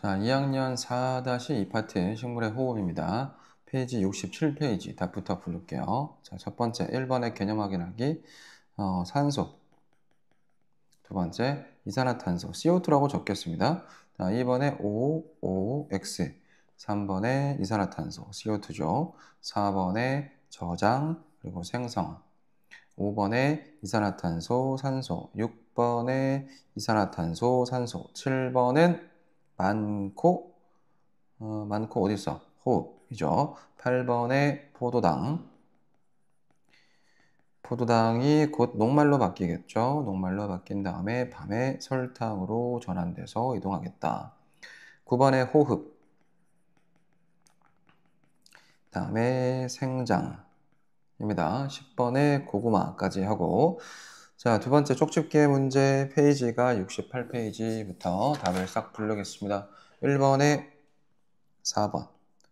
자, 2학년 4-2파트 식물의 호흡입니다. 페이지 67페이지 답부터 부를게요. 자, 첫 번째 1번의 개념 확인하기, 산소. 두 번째 이산화탄소 CO2라고 적겠습니다. 자, 2번에 OOX, 3번에 이산화탄소 CO2죠. 4번에 저장 그리고 생성, 5번에 이산화탄소 산소, 6번에 이산화탄소 산소, 7번은 많고 어디 있어? 호흡이죠. 8번에 포도당이 곧 녹말로 바뀌겠죠. 녹말로 바뀐 다음에 밤에 설탕으로 전환돼서 이동하겠다. 9번에 호흡, 다음에 생장입니다. 10번에 고구마까지 하고, 자, 두 번째 쪽집게 문제 페이지가 68페이지부터 답을 싹 부르겠습니다. 1번에 4번,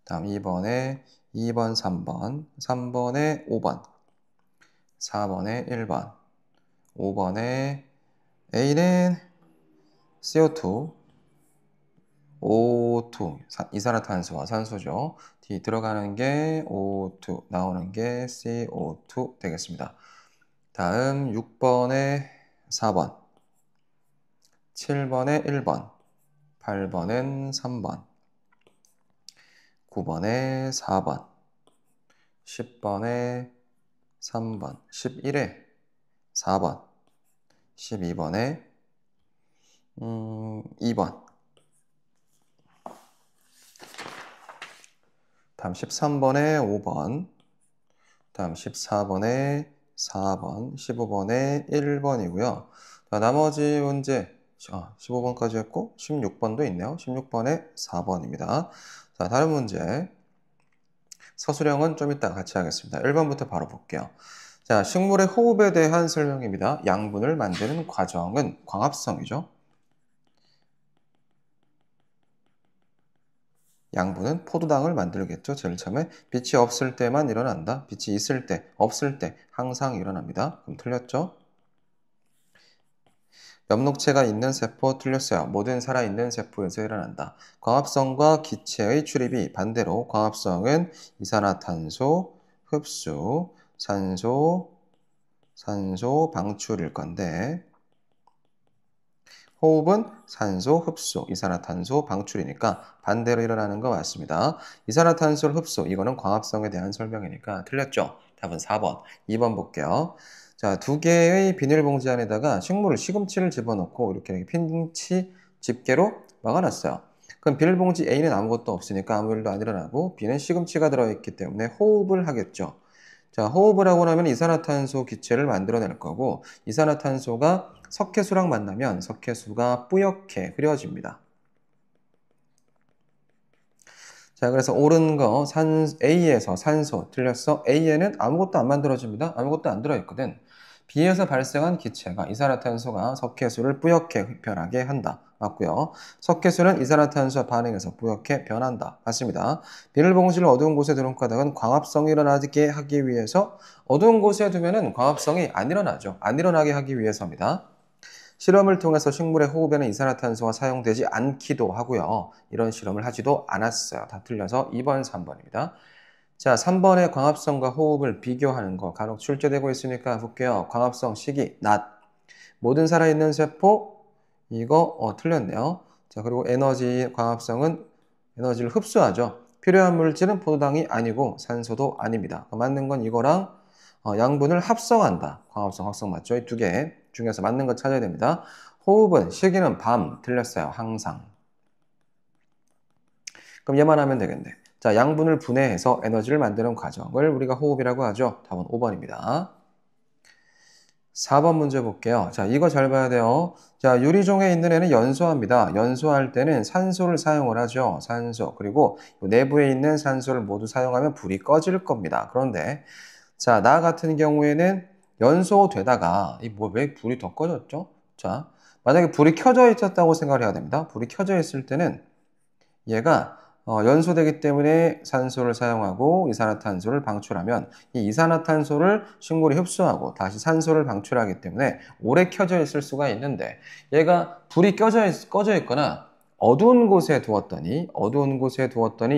다음 2번에 2번, 3번, 3번에 5번, 4번에 1번, 5번에 A는 CO2, O2, 이산화탄소와 산소죠. D 들어가는 게 O2, 나오는 게 CO2 되겠습니다. 다음 6번에 4번, 7번에 1번, 8번은 3번, 9번에 4번, 10번에 3번, 11에 4번, 12번에 2번, 다음 13번에 5번, 다음 14번에 4번, 15번에 1번이고요. 자, 나머지 문제 15번까지 했고 16번도 있네요. 16번에 4번입니다. 자, 다른 문제 서술형은 좀 이따 같이 하겠습니다. 1번부터 바로 볼게요. 자, 식물의 호흡에 대한 설명입니다. 양분을 만드는 과정은 광합성이죠. 양분은 포도당을 만들겠죠. 제일 처음에 빛이 없을 때만 일어난다. 빛이 있을 때, 없을 때 항상 일어납니다. 그럼 틀렸죠? 엽록체가 있는 세포 틀렸어요. 모든 살아있는 세포에서 일어난다. 광합성과 기체의 출입이 반대로 광합성은 이산화탄소 흡수, 산소 방출일 건데 호흡은 산소 흡수, 이산화탄소 방출이니까 반대로 일어나는 거 맞습니다. 이산화탄소를 흡수, 이거는 광합성에 대한 설명이니까 틀렸죠? 답은 4번. 2번 볼게요. 자, 두 개의 비닐봉지 안에다가 시금치를 집어넣고 이렇게 핀치 집게로 막아놨어요. 그럼 비닐봉지 A는 아무것도 없으니까 아무 일도 안 일어나고 B는 시금치가 들어있기 때문에 호흡을 하겠죠. 자, 호흡을 하고 나면 이산화탄소 기체를 만들어낼 거고 이산화탄소가 석회수랑 만나면 석회수가 뿌옇게 흐려집니다. 자, 그래서 옳은 거 A에서 산소 틀렸어. A에는 아무것도 안 만들어집니다. 아무것도 안 들어있거든. B에서 발생한 기체가 이산화탄소가 석회수를 뿌옇게 변하게 한다. 맞고요. 석회수는 이산화탄소와 반응해서 뿌옇게 변한다. 맞습니다. 비닐봉지를 어두운 곳에 두는 까닭은 광합성이 일어나게 하기 위해서 어두운 곳에 두면은 광합성이 안 일어나죠. 안 일어나게 하기 위해서입니다. 실험을 통해서 식물의 호흡에는 이산화탄소가 사용되지 않기도 하고요. 이런 실험을 하지도 않았어요. 다 틀려서 2번, 3번입니다. 자, 3번의 광합성과 호흡을 비교하는 거 간혹 출제되고 있으니까 볼게요. 광합성 시기, 낮. 모든 살아있는 세포, 이거 틀렸네요. 자, 그리고 에너지 광합성은 에너지를 흡수하죠. 필요한 물질은 포도당이 아니고 산소도 아닙니다. 맞는 건 이거랑 양분을 합성한다. 광합성, 합성 맞죠? 이 두 개 중에서 맞는 거 찾아야 됩니다. 호흡은 시기는 밤 틀렸어요. 항상. 그럼 얘만 하면 되겠네. 자, 양분을 분해해서 에너지를 만드는 과정을 우리가 호흡이라고 하죠. 답은 5번입니다. 4번 문제 볼게요. 자, 이거 잘 봐야 돼요. 자, 유리종에 있는 애는 연소합니다. 연소할 때는 산소를 사용을 하죠. 산소. 그리고 내부에 있는 산소를 모두 사용하면 불이 꺼질 겁니다. 그런데 자, 나 같은 경우에는 연소되다가 왜 불이 더 꺼졌죠? 자, 만약에 불이 켜져 있었다고 생각을 해야 됩니다. 불이 켜져 있을 때는 얘가 연소되기 때문에 산소를 사용하고 이산화탄소를 방출하면 이 이산화탄소를 식물이 흡수하고 다시 산소를 방출하기 때문에 오래 켜져 있을 수가 있는데 얘가 불이 꺼져 있거나 어두운 곳에 두었더니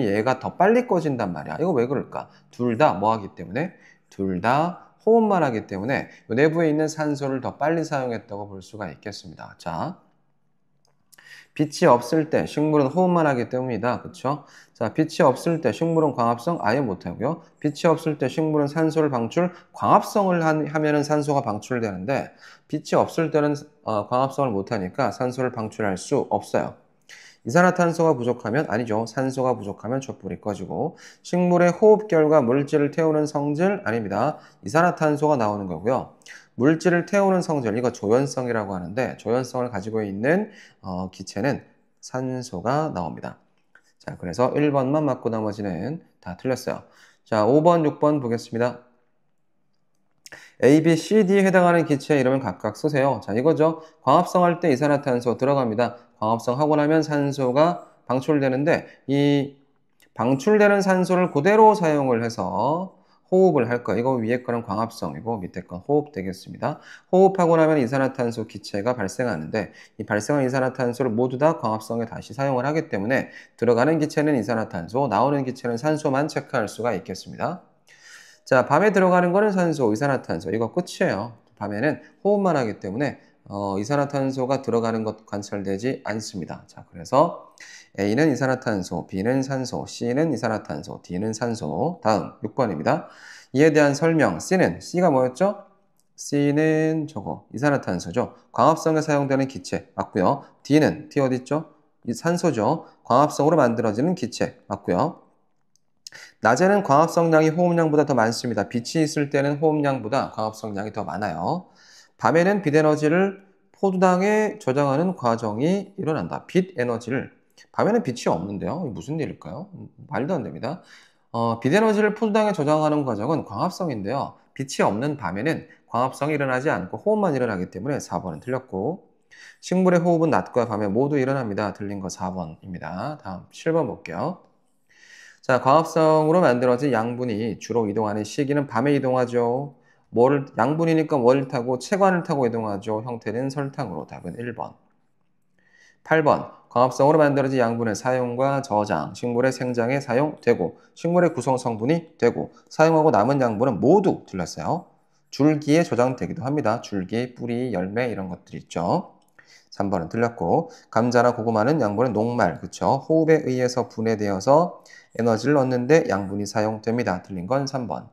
얘가 더 빨리 꺼진단 말이야. 이거 왜 그럴까? 둘 다 뭐 하기 때문에? 둘 다 호흡만 하기 때문에 내부에 있는 산소를 더 빨리 사용했다고 볼 수가 있겠습니다. 자, 빛이 없을 때 식물은 호흡만 하기 때문이다. 그쵸? 자, 빛이 없을 때 식물은 광합성 아예 못하고요. 빛이 없을 때 식물은 산소를 광합성을 하면은 산소가 방출되는데 빛이 없을 때는 광합성을 못하니까 산소를 방출할 수 없어요. 이산화탄소가 부족하면 아니죠. 산소가 부족하면 촛불이 꺼지고 식물의 호흡 결과 물질을 태우는 성질 아닙니다. 이산화탄소가 나오는 거고요. 물질을 태우는 성질 이거 조연성이라고 하는데 조연성을 가지고 있는 기체는 산소가 나옵니다. 자, 그래서 1번만 맞고 나머지는 다 틀렸어요. 자, 5번, 6번 보겠습니다. A, B, C, D에 해당하는 기체의 이름을 각각 쓰세요. 자, 이거죠. 광합성 할 때 이산화탄소 들어갑니다. 광합성 하고 나면 산소가 방출되는데 이 방출되는 산소를 그대로 사용을 해서 호흡을 할 거예요. 이거 위에 거는 광합성이고 밑에 건 호흡 되겠습니다. 호흡하고 나면 이산화탄소 기체가 발생하는데 이 발생한 이산화탄소를 모두 다 광합성에 다시 사용을 하기 때문에 들어가는 기체는 이산화탄소, 나오는 기체는 산소만 체크할 수가 있겠습니다. 자, 밤에 들어가는 거는 산소, 이산화탄소. 이거 끝이에요. 밤에는 호흡만 하기 때문에 이산화탄소가 들어가는 것 관찰되지 않습니다. 자, 그래서 A는 이산화탄소, B는 산소, C는 이산화탄소, D는 산소. 다음 6번입니다. 이에 대한 설명. C가 뭐였죠? C는 저거 이산화탄소죠. 광합성에 사용되는 기체 맞고요. D 어디 있죠? 산소죠. 광합성으로 만들어지는 기체 맞고요. 낮에는 광합성량이 호흡량보다 더 많습니다. 빛이 있을 때는 호흡량보다 광합성량이 더 많아요. 밤에는 빛에너지를 포도당에 저장하는 과정이 일어난다. 빛 에너지를 밤에는 빛이 없는데요. 무슨 일일까요? 말도 안 됩니다. 빛에너지를 포도당에 저장하는 과정은 광합성인데요. 빛이 없는 밤에는 광합성이 일어나지 않고 호흡만 일어나기 때문에 4번은 틀렸고 식물의 호흡은 낮과 밤에 모두 일어납니다. 틀린 거 4번입니다. 다음 7번 볼게요. 자, 광합성으로 만들어진 양분이 주로 이동하는 시기는 밤에 이동하죠. 양분이니까 뭘 타고 체관을 타고 이동하죠. 형태는 설탕으로. 답은 1번. 8번. 광합성으로 만들어진 양분의 사용과 저장, 식물의 생장에 사용되고, 식물의 구성 성분이 되고, 사용하고 남은 양분은 모두 틀렸어요. 줄기에 저장되기도 합니다. 줄기, 뿌리, 열매 이런 것들이 있죠. 3번은 틀렸고, 감자나 고구마는 양분은 녹말, 그쵸? 호흡에 의해서 분해되어서 에너지를 얻는데 양분이 사용됩니다. 틀린 건 3번.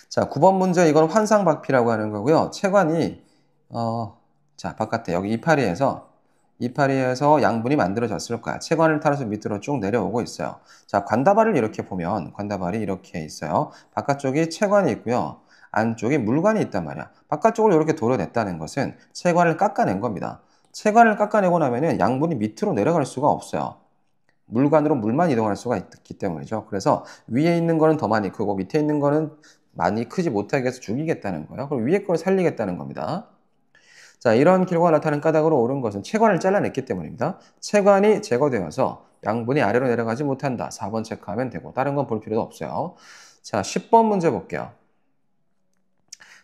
자, 9번 문제 이건 환상박피라고 하는 거고요. 체관이 자, 바깥에 여기 이파리에서 양분이 만들어졌을 거야. 체관을 타서 밑으로 쭉 내려오고 있어요. 자, 관다발을 이렇게 보면 관다발이 이렇게 있어요. 바깥쪽이 체관이 있고요. 안쪽에 물관이 있단 말이야. 바깥쪽으로 이렇게 도려냈다는 것은 체관을 깎아낸 겁니다. 체관을 깎아내고 나면은 양분이 밑으로 내려갈 수가 없어요. 물관으로 물만 이동할 수가 있기 때문이죠. 그래서 위에 있는 거는 더 많이 크고 밑에 있는 거는 많이 크지 못하게 해서 죽이겠다는 거예요. 그럼 위에 걸 살리겠다는 겁니다. 자, 이런 결과가 나타나는 까닭으로 옳은 것은 체관을 잘라냈기 때문입니다. 체관이 제거되어서 양분이 아래로 내려가지 못한다. 4번 체크하면 되고 다른 건 볼 필요도 없어요. 자, 10번 문제 볼게요.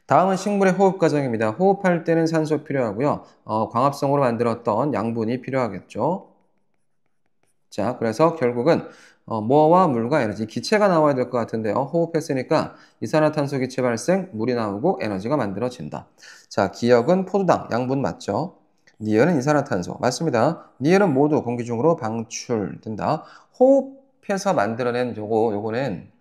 다음은 식물의 호흡 과정입니다. 호흡할 때는 산소 필요하고요. 광합성으로 만들었던 양분이 필요하겠죠. 자, 그래서 결국은 뭐와 물과 에너지, 기체가 나와야 될 것 같은데요. 호흡했으니까 이산화탄소 기체 발생, 물이 나오고 에너지가 만들어진다. 자, 기억은 포도당, 양분 맞죠? 니은은 이산화탄소, 맞습니다. 니은은 모두 공기 중으로 방출된다. 호흡해서 만들어낸 요거는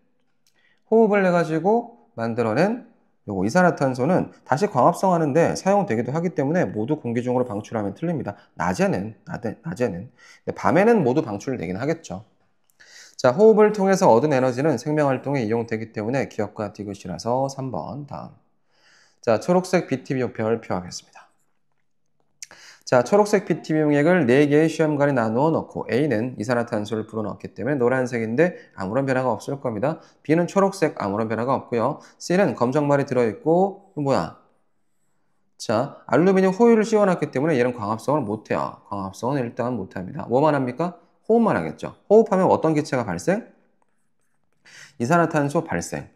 호흡을 해가지고 만들어낸 요거 이산화탄소는 다시 광합성하는데 사용되기도 하기 때문에 모두 공기 중으로 방출하면 틀립니다. 낮에는. 근데 밤에는 모두 방출되긴 하겠죠. 자, 호흡을 통해서 얻은 에너지는 생명활동에 이용되기 때문에 기억과 디귿이라서 3번 다음. 자, 초록색 BTB표 표하겠습니다. 자, 초록색 BTB 용액을 4개의 시험관에 나누어 넣고 A는 이산화탄소를 불어넣었기 때문에 노란색인데 아무런 변화가 없을 겁니다. B는 초록색 아무런 변화가 없고요. C는 검정말이 들어있고 뭐야? 자, 알루미늄 호일을 씌워놨기 때문에 얘는 광합성을 못해요. 광합성은 일단 못합니다. 뭐만 합니까? 호흡만 하겠죠. 호흡하면 어떤 기체가 발생? 이산화탄소 발생.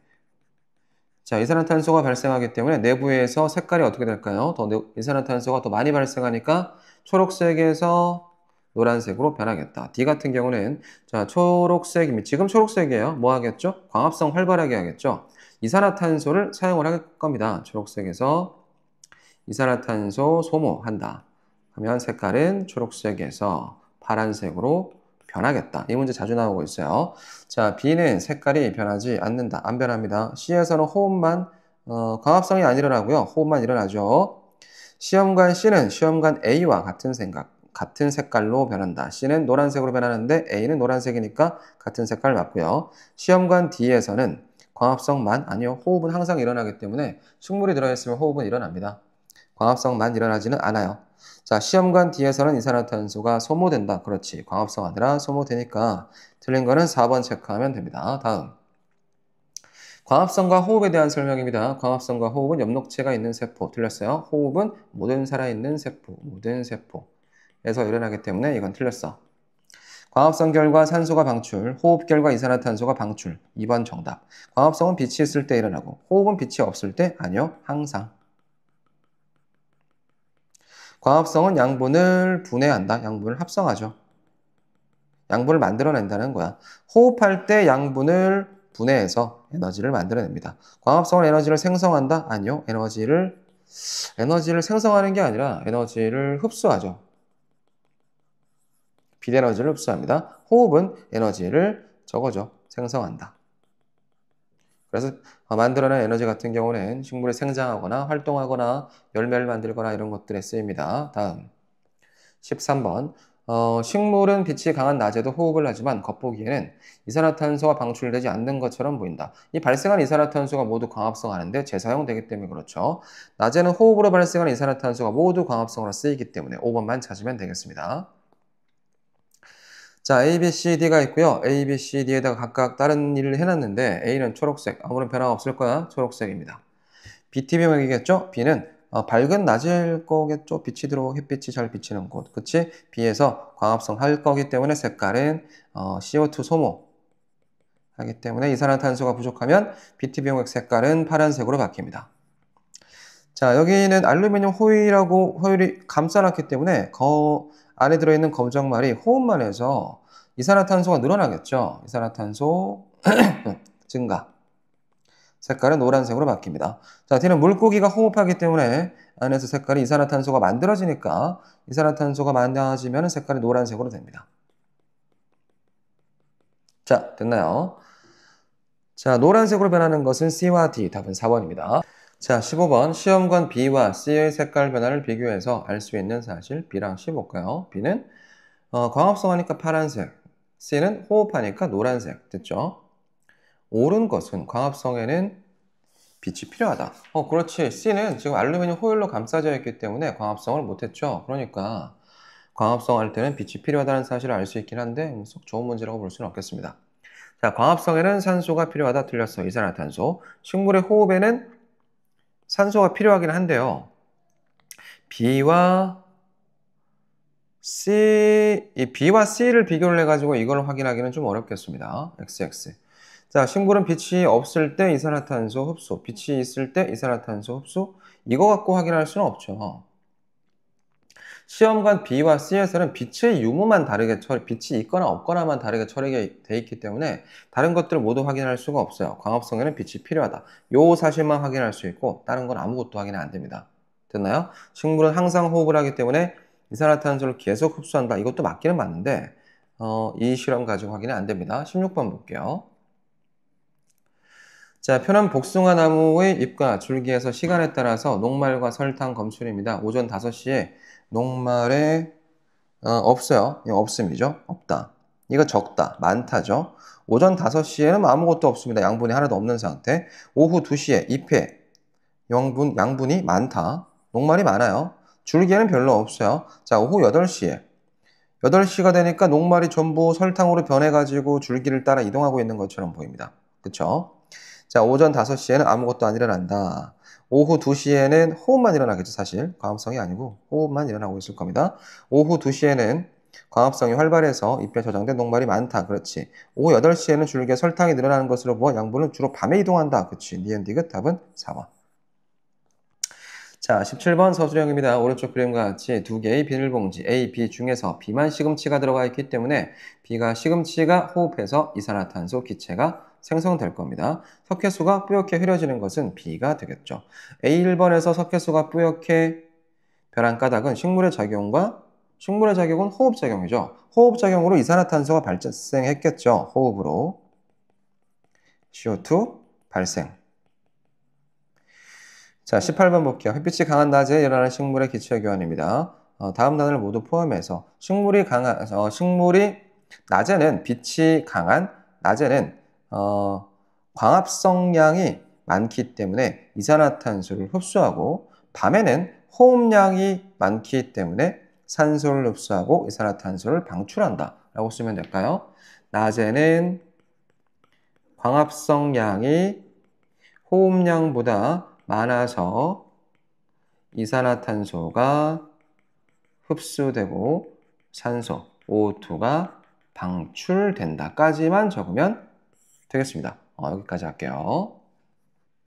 자, 이산화탄소가 발생하기 때문에 내부에서 색깔이 어떻게 될까요? 이산화탄소가 더 많이 발생하니까 초록색에서 노란색으로 변하겠다. D 같은 경우는 자, 초록색입니다. 지금 초록색이에요. 뭐 하겠죠? 광합성 활발하게 하겠죠? 이산화탄소를 사용을 할 겁니다. 초록색에서 이산화탄소 소모한다. 하면 색깔은 초록색에서 파란색으로 변하겠다. 이 문제 자주 나오고 있어요. 자, B는 색깔이 변하지 않는다. 안 변합니다. C에서는 호흡만 광합성이 안 일어나고요. 호흡만 일어나죠. 시험관 C는 시험관 A와 같은 색깔로 변한다. C는 노란색으로 변하는데 A는 노란색이니까 같은 색깔 맞고요. 시험관 D에서는 광합성만 아니요. 호흡은 항상 일어나기 때문에 식물이 들어있으면 호흡은 일어납니다. 광합성만 일어나지는 않아요. 자, 시험관 D에서는 이산화탄소가 소모된다. 그렇지. 광합성 아니라 소모되니까 틀린 거는 4번 체크하면 됩니다. 다음. 광합성과 호흡에 대한 설명입니다. 광합성과 호흡은 엽록체가 있는 세포. 틀렸어요. 호흡은 모든 살아있는 세포, 모든 세포에서 일어나기 때문에 이건 틀렸어. 광합성 결과 산소가 방출, 호흡 결과 이산화탄소가 방출. 2번 정답. 광합성은 빛이 있을 때 일어나고 호흡은 빛이 없을 때 아니요. 항상. 광합성은 양분을 분해한다. 양분을 합성하죠. 양분을 만들어낸다는 거야. 호흡할 때 양분을 분해해서 에너지를 만들어냅니다. 광합성은 에너지를 생성한다? 아니요. 에너지를 생성하는 게 아니라 에너지를 흡수하죠. 빛에너지를 흡수합니다. 호흡은 에너지를 저거죠. 생성한다. 그래서 만들어낸 에너지 같은 경우는 식물이 생장하거나 활동하거나 열매를 만들거나 이런 것들에 쓰입니다. 다음 13번 식물은 빛이 강한 낮에도 호흡을 하지만 겉보기에는 이산화탄소가 방출되지 않는 것처럼 보인다. 이 발생한 이산화탄소가 모두 광합성하는데 재사용되기 때문에 그렇죠. 낮에는 호흡으로 발생하는 이산화탄소가 모두 광합성으로 쓰이기 때문에 5번만 찾으면 되겠습니다. 자, A, B, C, D가 있고요. A, B, C, D에다가 각각 다른 일을 해놨는데 A는 초록색, 아무런 변화 없을 거야. 초록색입니다. BTB용액이겠죠? B는 밝은 낮일 거겠죠? 빛이 들어오고 햇빛이 잘 비치는 곳. 그치? B에서 광합성 할 거기 때문에 색깔은 CO2 소모 하기 때문에 이산화탄소가 부족하면 BTB용액 색깔은 파란색으로 바뀝니다. 자, 여기는 알루미늄 호일이 감싸놨기 때문에 안에 들어있는 검정말이 호흡만 해서 이산화탄소가 늘어나겠죠? 이산화탄소 증가. 색깔은 노란색으로 바뀝니다. 자, D는 물고기가 호흡하기 때문에 안에서 색깔이 이산화탄소가 만들어지니까 이산화탄소가 많아지면 색깔이 노란색으로 됩니다. 자, 됐나요? 자, 노란색으로 변하는 것은 C와 D, 답은 4번입니다. 자, 15번 시험관 B와 C의 색깔 변화를 비교해서 알 수 있는 사실 B랑 C 볼까요? B는 광합성하니까 파란색, C는 호흡하니까 노란색, 됐죠? 옳은 것은 광합성에는 빛이 필요하다. 그렇지. C는 지금 알루미늄 호일로 감싸져 있기 때문에 광합성을 못했죠. 그러니까 광합성 할 때는 빛이 필요하다는 사실을 알 수 있긴 한데 썩 좋은 문제라고 볼 수는 없겠습니다. 자, 광합성에는 산소가 필요하다. 틀렸어. 이산화탄소. 식물의 호흡에는 산소가 필요하긴 한데요. B와 C를 비교를 해가지고 이걸 확인하기는 좀 어렵겠습니다. XX. 자, 식물은 빛이 없을 때 이산화탄소 흡수, 빛이 있을 때 이산화탄소 흡수, 이거 갖고 확인할 수는 없죠. 시험관 B와 C에서는 빛의 유무만 다르게 빛이 있거나 없거나만 다르게 처리가 돼 있기 때문에 다른 것들을 모두 확인할 수가 없어요. 광합성에는 빛이 필요하다. 요 사실만 확인할 수 있고 다른 건 아무것도 확인 안 됩니다. 됐나요? 식물은 항상 호흡을 하기 때문에 이산화탄소를 계속 흡수한다. 이것도 맞기는 맞는데 이 실험 가지고 확인이 안 됩니다. 16번 볼게요. 자, 표는 복숭아 나무의 잎과 줄기에서 시간에 따라서 녹말과 설탕 검출입니다. 오전 5시에 녹말에 없어요. 이거 없음이죠. 없다. 이거 적다. 많다죠. 오전 5시에는 아무것도 없습니다. 양분이 하나도 없는 상태. 오후 2시에 잎에 양분이 많다. 녹말이 많아요. 줄기에는 별로 없어요. 자, 오후 8시에 8시가 되니까 녹말이 전부 설탕으로 변해가지고 줄기를 따라 이동하고 있는 것처럼 보입니다. 그쵸? 자, 오전 5시에는 아무것도 안 일어난다. 오후 2시에는 호흡만 일어나겠죠, 사실. 광합성이 아니고 호흡만 일어나고 있을 겁니다. 오후 2시에는 광합성이 활발해서 잎에 저장된 녹말이 많다. 그렇지. 오후 8시에는 줄기에 설탕이 늘어나는 것으로 보아 양분은 주로 밤에 이동한다. 그렇지. 니은디귿 답은 4번. 자, 17번 서술형입니다. 오른쪽 그림과 같이 두 개의 비닐봉지 A, B 중에서 B만 시금치가 들어가 있기 때문에 B가 시금치가 호흡해서 이산화탄소 기체가 생성될 겁니다. 석회수가 뿌옇게 흐려지는 것은 B가 되겠죠. A 1번에서 석회수가 뿌옇게 변한 까닭은 식물의 작용은 호흡작용이죠. 호흡작용으로 이산화탄소가 발생했겠죠. 호흡으로. CO2 발생. 자, 18번 볼게요. 햇빛이 강한 낮에 일어나는 식물의 기체 교환입니다. 다음 단어를 모두 포함해서 식물이 낮에는 빛이 강한 낮에는 광합성량이 많기 때문에 이산화탄소를 흡수하고 밤에는 호흡량이 많기 때문에 산소를 흡수하고 이산화탄소를 방출한다 라고 쓰면 될까요? 낮에는 광합성량이 호흡량보다 많아서 이산화탄소가 흡수되고 산소, O2가 방출된다까지만 적으면 되겠습니다. 여기까지 할게요.